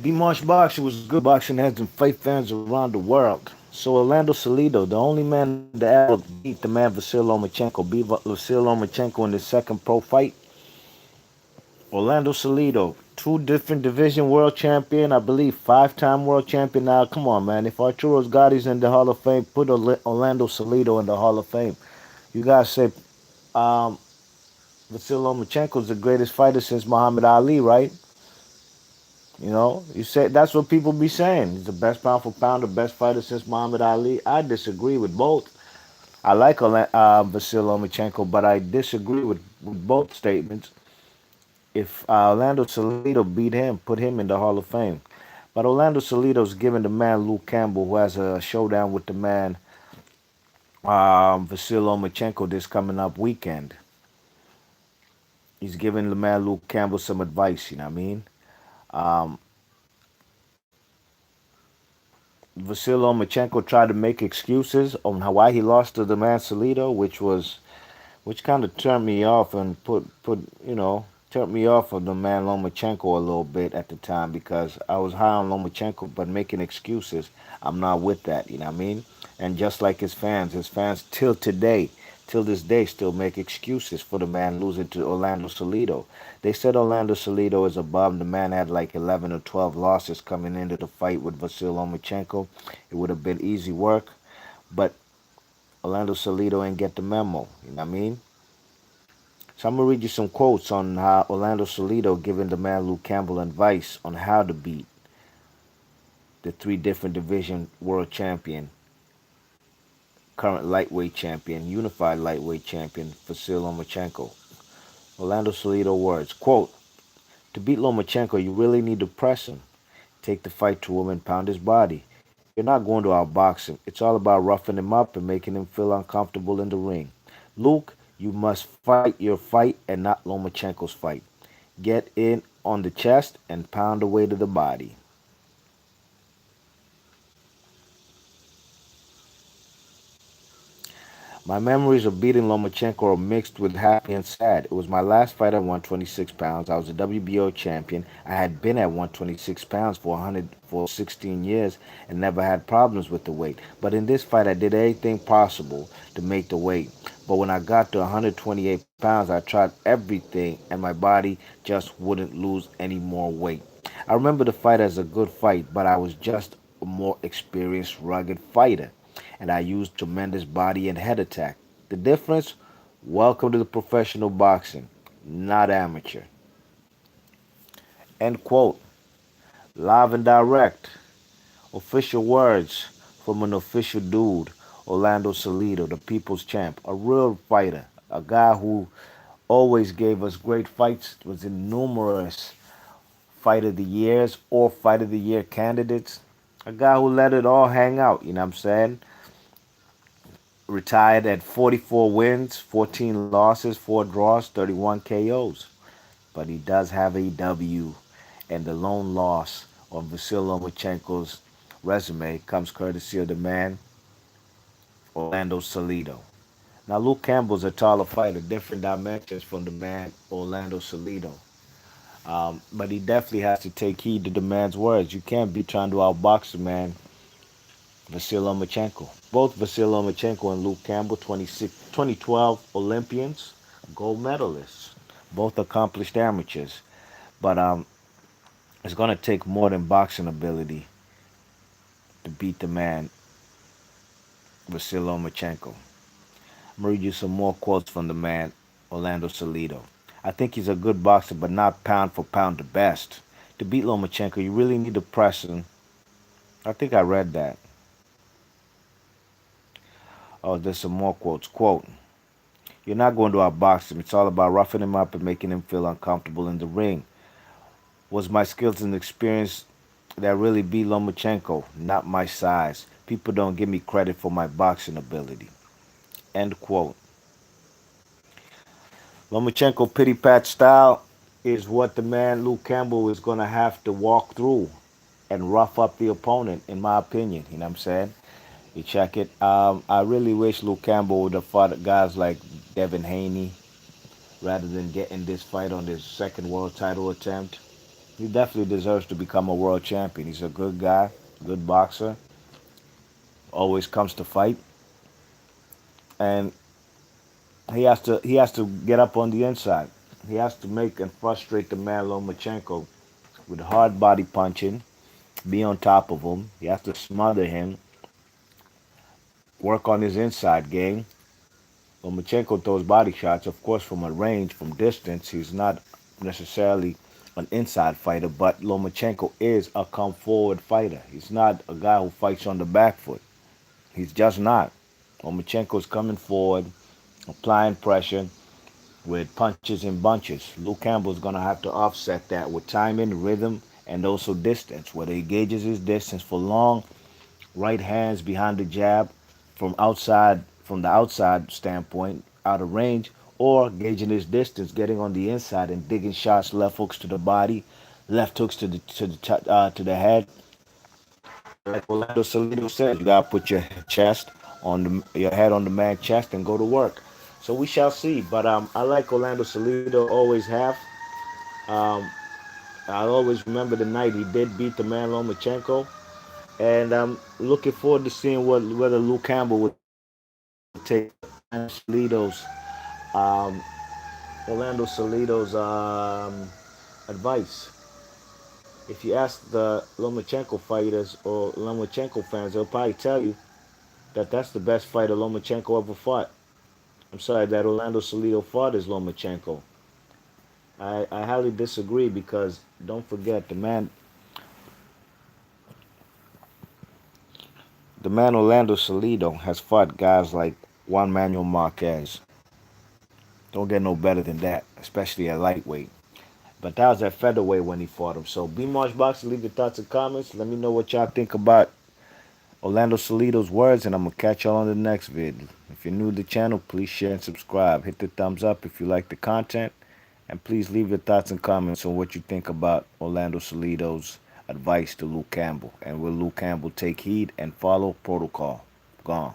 B-Marsh Boxing was good. Boxing has some fight fans around the world. So Orlando Salido, the only man to ever beat the man Vasyl Lomachenko, beat Vasyl Lomachenko in his second pro fight. Orlando Salido, two different division world champion, I believe five-time world champion. Now, come on, man. If Arturo's Gotti's in the Hall of Fame, put Orlando Salido in the Hall of Fame. You guys say um, Vasyl Lomachenko is the greatest fighter since Muhammad Ali, right? You know, you say that's what people be saying. He's the best pound for pound, the best fighter since Muhammad Ali. I disagree with both. I like Vasyl Lomachenko, but I disagree with both statements. If Orlando Salido beat him, put him in the Hall of Fame. But Orlando Salido's giving the man Luke Campbell, who has a showdown with the man Vasyl Lomachenko this coming up weekend. He's giving the man Luke Campbell some advice. You know what I mean? Um, Vasyl Lomachenko tried to make excuses on how why he lost to the man Salido, which kind of turned me off and turned me off of the man Lomachenko a little bit at the time because I was high on Lomachenko, but making excuses, I'm not with that. You know what I mean? And just like his fans till this day, still make excuses for the man losing to Orlando Salido. They said Orlando Salido is a bum. The man had like 11 or 12 losses coming into the fight with Vasyl Lomachenko. It would have been easy work, but Orlando Salido ain't get the memo. You know what I mean? So I'm gonna read you some quotes on how Orlando Salido giving the man Luke Campbell advice on how to beat the three different division world champion, current lightweight champion, unified lightweight champion, Vasyl Lomachenko. Orlando Salido words, quote, to beat Lomachenko, you really need to press him. Take the fight to him and pound his body. You're not going to outbox him. It's all about roughing him up and making him feel uncomfortable in the ring. Luke, you must fight your fight and not Lomachenko's fight. Get in on the chest and pound away to the body. My memories of beating Lomachenko are mixed with happy and sad. It was my last fight at 126 pounds. I was a WBO champion. I had been at 126 pounds for 16 years and never had problems with the weight. But in this fight, I did everything possible to make the weight. But when I got to 128 pounds, I tried everything and my body just wouldn't lose any more weight. I remember the fight as a good fight, but I was just a more experienced, rugged fighter and I used tremendous body and head attack. The difference? Welcome to the professional boxing, not amateur. End quote. Live and direct. Official words from an official dude, Orlando Salido, the people's champ, a real fighter, a guy who always gave us great fights, was in numerous fight of the years or fight of the year candidates. A guy who let it all hang out, you know what I'm saying? Retired at 44 wins, 14 losses, 4 draws, 31 KOs. But he does have a W, and the lone loss on Vasyl Lomachenko's resume comes courtesy of the man Orlando Salido. Now, Luke Campbell's a taller fighter, different dimensions from the man Orlando Salido. But he definitely has to take heed to the man's words. You can't be trying to outbox the man Vasyl Lomachenko. Both Vasyl Lomachenko and Luke Campbell, 2012 Olympians, gold medalists, both accomplished amateurs. But it's going to take more than boxing ability to beat the man Vasyl Lomachenko. I'm going to read you some more quotes from the man Orlando Salido. I think he's a good boxer, but not pound for pound the best. To beat Lomachenko, you really need to press him. I think I read that. Oh, there's some more quotes. Quote, you're not going to outbox him. It's all about roughing him up and making him feel uncomfortable in the ring. Was my skills and experience that really beat Lomachenko? Not my size. People don't give me credit for my boxing ability. End quote. Lomachenko pity pat style is what the man Luke Campbell is going to have to walk through and rough up the opponent, in my opinion. You know what I'm saying? You check it. I really wish Luke Campbell would have fought guys like Devin Haney rather than getting this fight on his second world title attempt. He definitely deserves to become a world champion. He's a good guy, good boxer, always comes to fight, and he has to get up on the inside. He has to make and frustrate the man Lomachenko with hard body punching, be on top of him. He has to smother him, work on his inside game. Lomachenko throws body shots, of course, from a range, from distance. He's not necessarily an inside fighter, but Lomachenko is a come forward fighter. He's not a guy who fights on the back foot. He's just not. Lomachenko's coming forward, applying pressure with punches and bunches. Luke Campbell's going to have to offset that with timing, rhythm, and also distance, whether he gauges his distance for long right hands behind the jab from the outside standpoint, out of range, or gauging his distance, getting on the inside and digging shots, left hooks to the body, left hooks to the head. Like Orlando Salido says, you gotta put your head on the man's chest and go to work. So we shall see. But I like Orlando Salido, always have. Um, I'll always remember the night he did beat the man Lomachenko, and I'm looking forward to seeing whether Luke Campbell would take Salido's um, Orlando Salido's advice. If you ask the Lomachenko fighters or Lomachenko fans, they'll probably tell you that that's the best fighter Lomachenko ever fought. I'm sorry, that Orlando Salido fought is Lomachenko. I highly disagree because don't forget the man Orlando Salido has fought guys like Juan Manuel Marquez. Don't get no better than that, especially at lightweight. But that was at featherweight when he fought him. So be March Boxing, leave your thoughts and comments. Let me know what y'all think about Orlando Salido's words, and I'm gonna catch y'all on the next vid. If you're new to the channel, please share and subscribe. Hit the thumbs up if you like the content, and please leave your thoughts and comments on what you think about Orlando Salido's advice to Luke Campbell. And will Luke Campbell take heed and follow protocol? Gone.